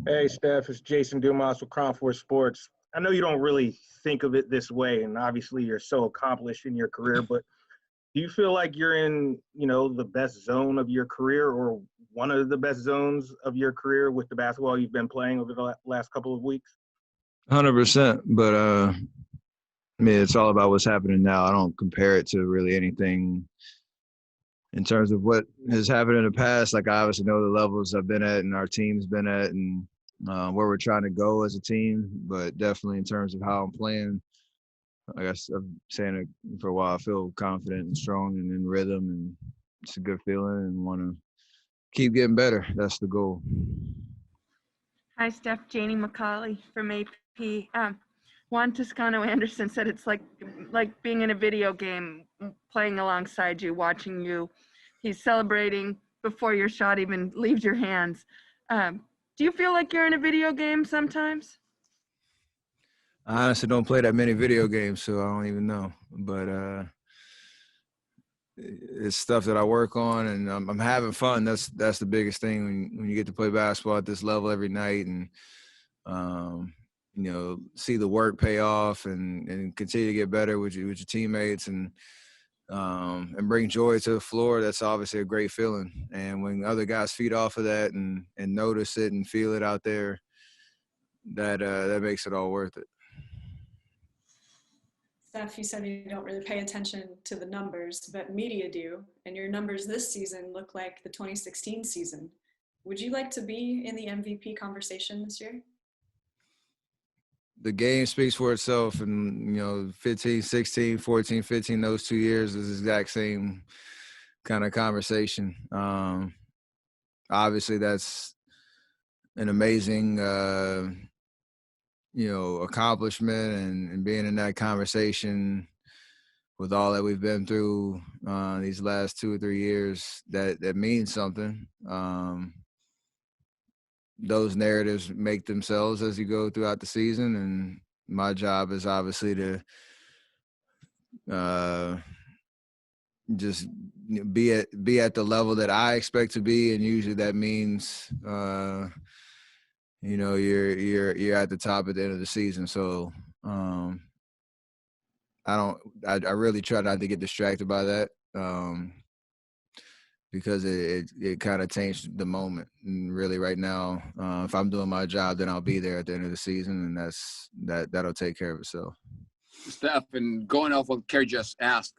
Hey, Steph, it's Jason Dumas with Crown Force Sports. I know you don't really think of it this way, and obviously you're so accomplished in your career, but do you feel like you're in, the best zone of your career or one of the best zones of your career with the basketball you've been playing over the last couple of weeks? 100%. But I mean, it's all about what's happening now. I don't compare it to really anything in terms of what has happened in the past. Like, I obviously know the levels I've been at and our team's been at and where we're trying to go as a team. But definitely in terms of how I'm playing, like I've saying it for a while, I feel confident and strong and in rhythm, and it's a good feeling and want to keep getting better. That's the goal. Hi, Steph. Janie McCauley from AP. Juan Toscano Anderson said it's like being in a video game, playing alongside you, watching you. He's celebrating before your shot even leaves your hands. Do you feel like you're in a video game sometimes? I honestly don't play that many video games, so I don't even know. But it's stuff that I work on, and I'm having fun. That's the biggest thing when you get to play basketball at this level every night, and see the work pay off, and continue to get better with your teammates, and bring joy to the floor. That's obviously a great feeling. And when other guys feed off of that and notice it and feel it out there, that makes it all worth it. Steph, you said you don't really pay attention to the numbers, but media do, and your numbers this season look like the 2016 season. Would you like to be in the MVP conversation this year? The game speaks for itself, and 15, 16, 14, 15, those 2 years is the exact same kind of conversation. Obviously that's an amazing accomplishment, and being in that conversation with all that we've been through these last 2 or 3 years, that means something. Those narratives make themselves as you go throughout the season, and my job is obviously to just be at the level that I expect to be, and usually that means you're at the top at the end of the season. So I really try not to get distracted by that, because it kind of changed the moment. And really right now, if I'm doing my job, then I'll be there at the end of the season, and that'll take care of itself. Steph, and going off what Kerry just asked,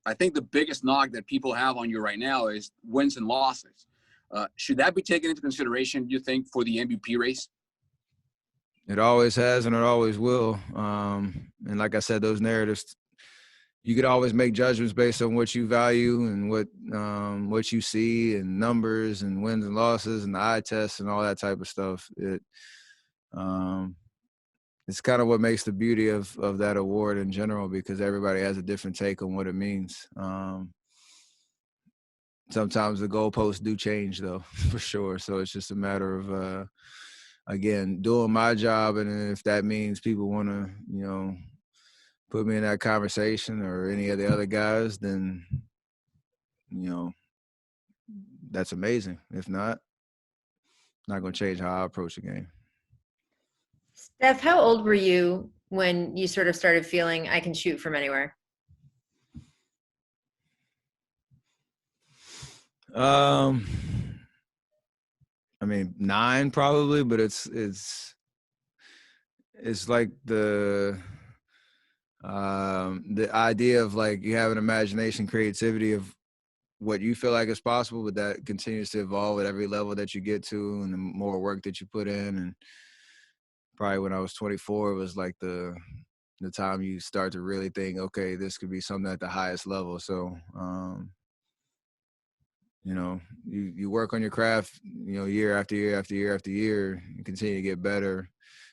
I think the biggest knock that people have on you right now is wins and losses. Should that be taken into consideration, do you think, for the MVP race? It always has, and it always will. And like I said, those narratives, you could always make judgments based on what you value and what you see, and numbers and wins and losses and the eye test and all that type of stuff. It's kind of what makes the beauty of that award in general, because everybody has a different take on what it means. Sometimes the goalposts do change, though, for sure. So it's just a matter of, again, doing my job. And if that means people want to, put me in that conversation or any of the other guys, then, that's amazing. If not going to change how I approach the game. Steph, how old were you when you sort of started feeling I can shoot from anywhere? I mean, 9 probably, but it's like the idea of, like, you have an imagination, creativity of what you feel like is possible, but that continues to evolve at every level that you get to, and the more work that you put in. And probably when I was 24, it was like the time you start to really think, okay, this could be something at the highest level. So, you work on your craft, year after year after year after year, you continue to get better.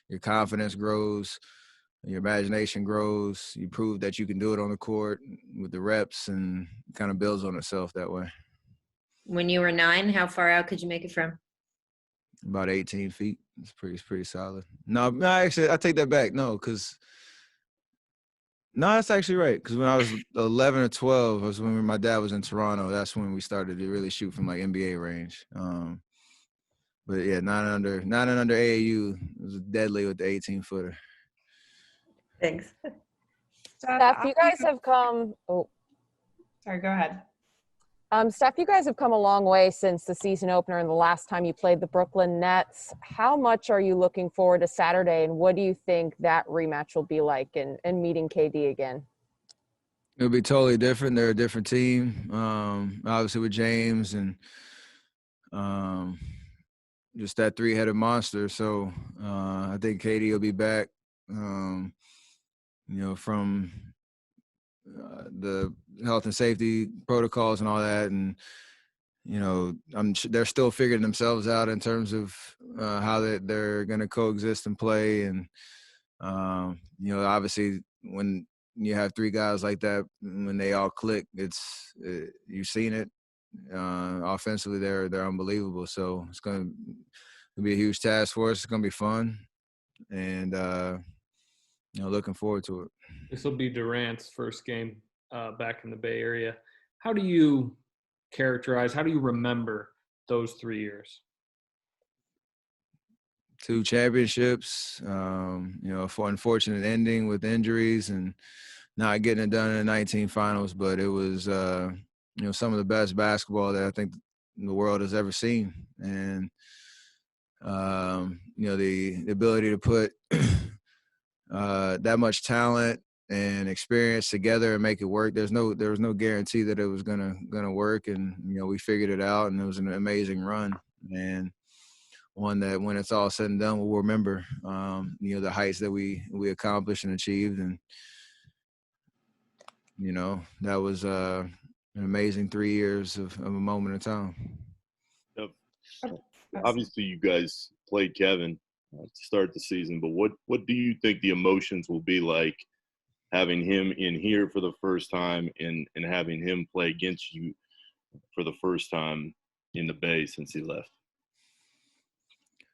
Your confidence grows, your imagination grows. You prove that you can do it on the court with the reps, and it kind of builds on itself that way. When you were 9, how far out could you make it from? About 18 feet. It's pretty solid. No, actually, I take that back. No, that's actually right. Because when I was 11 or 12, was when my dad was in Toronto. That's when we started to really shoot from, like, NBA range. But yeah, not under AAU. It was deadly with the 18-footer. Thanks. Steph, you guys have come. Oh, Sorry, go ahead. Steph, you guys have come a long way since the season opener and the last time you played the Brooklyn Nets. How much are you looking forward to Saturday, and what do you think that rematch will be like and meeting KD again? It'll be totally different. They're a different team. Obviously with James and just that three-headed monster. So I think KD will be back. From the health and safety protocols and all that, and they're still figuring themselves out in terms of how they're going to coexist and play. And obviously when you have three guys like that, when they all click, you've seen it. Offensively, they're unbelievable. So it's going to be a huge task for us. It's going to be fun, and looking forward to it. This will be Durant's first game back in the Bay Area. How do you remember those 3 years? 2 championships, unfortunate ending with injuries and not getting it done in the 19 finals, but it was, some of the best basketball that I think the world has ever seen. And, the ability to put that much talent and experience together and make it work. There was no guarantee that it was gonna work, and we figured it out, and it was an amazing run, and one that when it's all said and done, we'll remember. The heights that we accomplished and achieved, and that was an amazing 3 years of a moment in time. Yep. Obviously, you guys played Kevin to start the season, but what do you think the emotions will be like having him in here for the first time and having him play against you for the first time in the Bay since he left?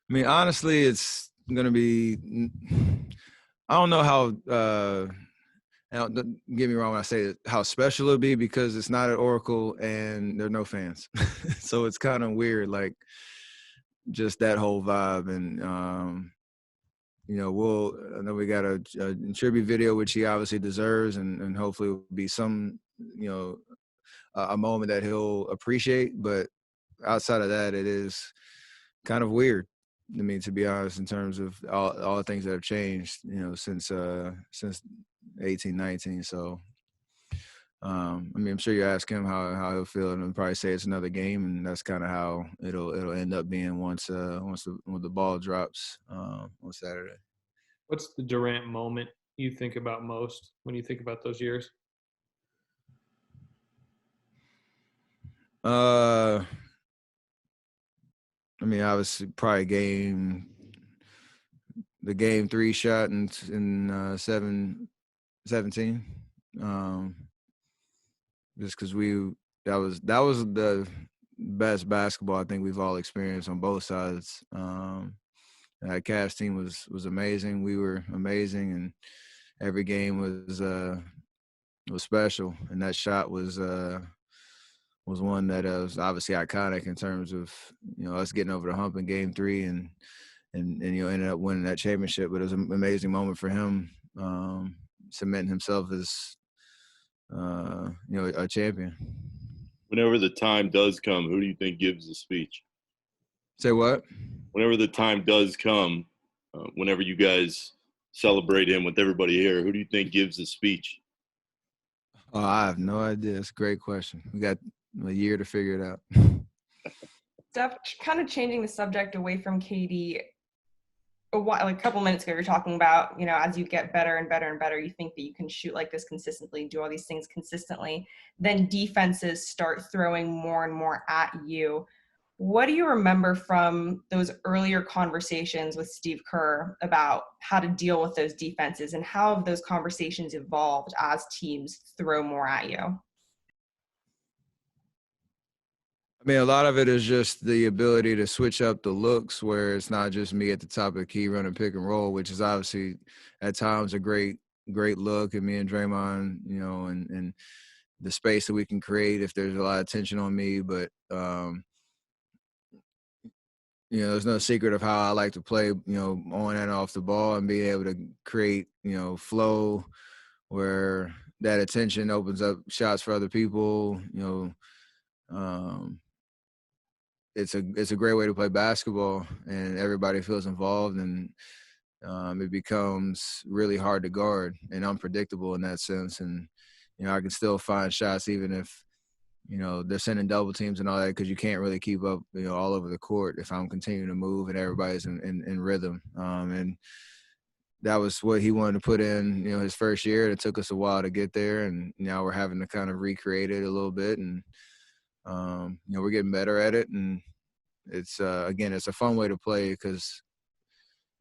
I mean, honestly, it's going to be – I don't know how don't get me wrong when I say how special it'll be, because it's not at Oracle and there are no fans. So it's kind of weird, like just that whole vibe. And, I know we got a tribute video, which he obviously deserves, and hopefully will be some, a moment that he'll appreciate. But outside of that, it is kind of weird. I mean, to be honest, in terms of all the things that have changed, since 18-19. So, I'm sure you ask him how he'll feel, and he'll probably say it's another game, and that's kind of how it'll end up being once the ball drops on Saturday. What's the Durant moment you think about most when you think about those years? Obviously, probably the game 3 shot in 17. Just because that was the best basketball I think we've all experienced on both sides. That Cavs team was amazing. We were amazing, and every game was special. And that shot was one that was obviously iconic in terms of us getting over the hump in Game 3 and ended up winning that championship. But it was an amazing moment for him, cementing himself as a champion. Whenever the time does come, who do you think gives the speech? Say what? Whenever the time does come, whenever you guys celebrate him with everybody here, who do you think gives the speech? Oh, I have no idea. It's a great question. We got a year to figure it out. Steph, kind of changing the subject away from KD, a couple minutes ago, you're talking about, as you get better and better and better, you think that you can shoot like this consistently, do all these things consistently. Then defenses start throwing more and more at you. What do you remember from those earlier conversations with Steve Kerr about how to deal with those defenses, and how have those conversations evolved as teams throw more at you? I mean, a lot of it is just the ability to switch up the looks, where it's not just me at the top of the key running pick and roll, which is obviously at times a great look, and me and Draymond, and the space that we can create if there's a lot of tension on me. But, there's no secret of how I like to play, on and off the ball and being able to create, flow where that attention opens up shots for other people. It's a great way to play basketball, and everybody feels involved, and it becomes really hard to guard and unpredictable in that sense. And I can still find shots even if they're sending double teams and all that, because you can't really keep up all over the court if I'm continuing to move and everybody's in rhythm. And that was what he wanted to put in his first year. It took us a while to get there, and now we're having to kind of recreate it a little bit, and we're getting better at it. And it's again, it's a fun way to play because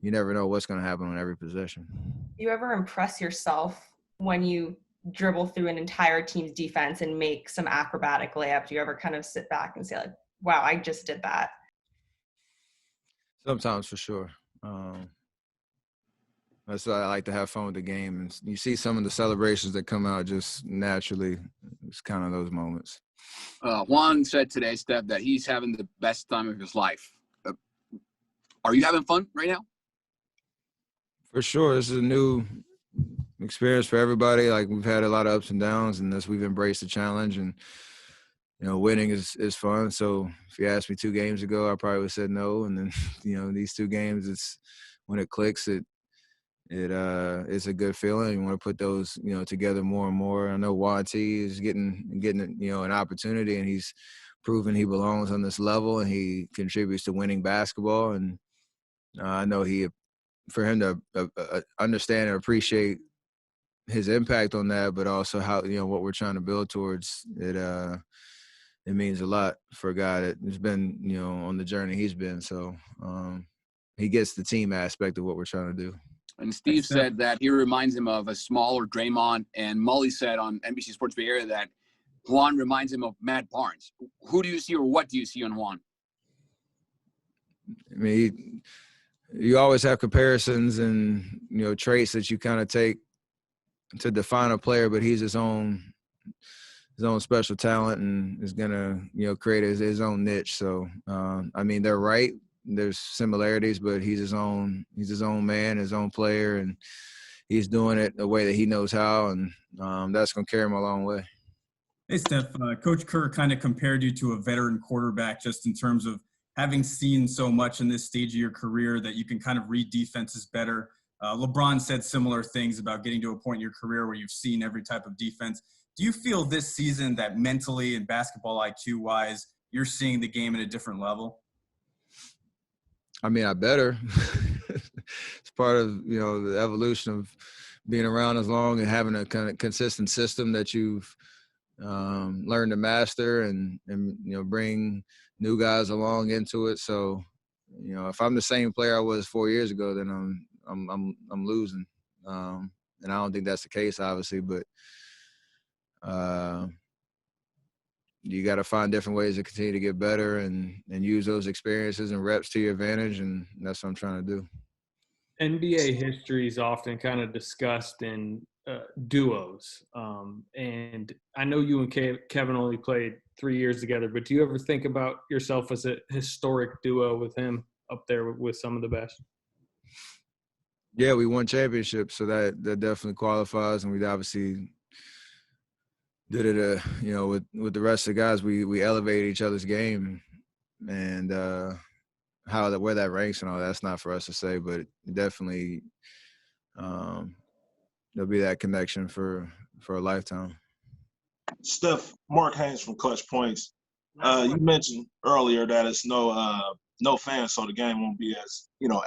you never know what's going to happen on every possession. Do you ever impress yourself when you dribble through an entire team's defense and make some acrobatic layup? Do you ever kind of sit back and say, like, wow, I just did that? Sometimes, for sure. That's why I like to have fun with the game. And you see some of the celebrations that come out just naturally. It's kind of those moments. Juan said today, Steph, that he's having the best time of his life. Are you having fun right now? For sure. This is a new experience for everybody. Like, we've had a lot of ups and downs, and we've embraced the challenge. And winning is fun. So if you asked me 2 games ago, I probably would have said no. And then these 2 games, it's when it clicks, it's a good feeling. You want to put those together more and more. I know Juan T is getting an opportunity, and he's proven he belongs on this level, and he contributes to winning basketball. And I know for him to understand and appreciate his impact on that, but also how what we're trying to build towards it. It means a lot for a guy that has been on the journey he's been. So he gets the team aspect of what we're trying to do. And Steve said that he reminds him of a smaller Draymond, and Mully said on NBC Sports Bay Area that Juan reminds him of Matt Barnes. Who do you see, or what do you see on Juan? I mean, you always have comparisons and traits that you kind of take to define a player, but he's his own special talent, and is gonna create his own niche. So I mean, they're right. There's similarities, but he's his own man, his own player, and he's doing it the way that he knows how, and that's going to carry him a long way. Hey, Steph, Coach Kerr kind of compared you to a veteran quarterback, just in terms of having seen so much in this stage of your career that you can kind of read defenses better. LeBron said similar things about getting to a point in your career where you've seen every type of defense. Do you feel this season that mentally and basketball IQ-wise, you're seeing the game at a different level? I mean, I better. It's part of, the evolution of being around as long and having a kind of consistent system that you've learned to master and bring new guys along into it. So, if I'm the same player I was 4 years ago, then I'm losing. And I don't think that's the case, obviously, but you got to find different ways to continue to get better and use those experiences and reps to your advantage, and that's what I'm trying to do. NBA history is often kind of discussed in duos, and I know you and Kevin only played 3 years together, but do you ever think about yourself as a historic duo with him up there with some of the best? Yeah, we won championships, so that definitely qualifies, and we obviously did it, with the rest of the guys. We elevated each other's game, and where that ranks and all that's not for us to say, but definitely there'll be that connection for a lifetime. Steph, Mark Haynes from Clutch Points. You mentioned earlier that it's no fans, so the game won't be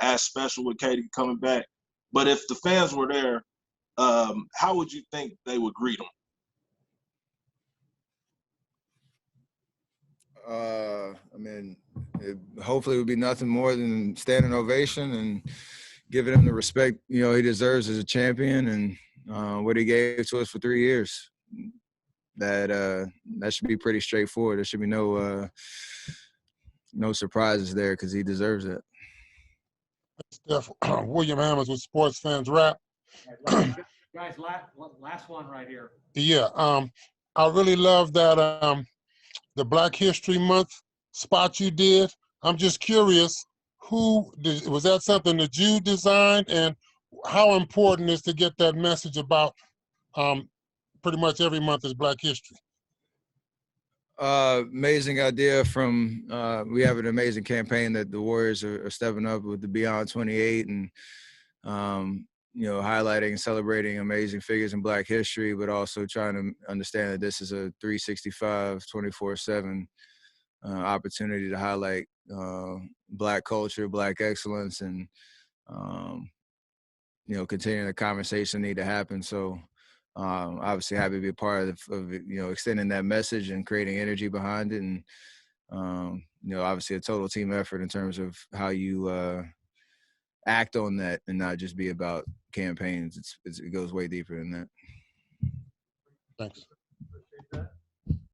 as special with KD coming back. But if the fans were there, how would you think they would greet him? I mean, hopefully it would be nothing more than standing ovation and giving him the respect, he deserves as a champion, and what he gave to us for 3 years. That should be pretty straightforward. There should be no surprises there, because he deserves it. Steph, William Hammers with Sports Fans Rap. Guys, last one right here. Yeah, I really love that the Black History Month spot you did. I'm just curious, Was that something that you designed, and how important is to get that message about pretty much every month is Black History? Amazing idea from we have an amazing campaign that the Warriors are stepping up with the Beyond 28 and highlighting and celebrating amazing figures in Black history, but also trying to understand that this is a 365 24/7 opportunity to highlight Black culture, Black excellence, and continuing the conversation need to happen. So obviously happy to be a part of extending that message and creating energy behind it. And, obviously a total team effort in terms of how you act on that and not just be about campaigns. It goes way deeper than that. Thanks.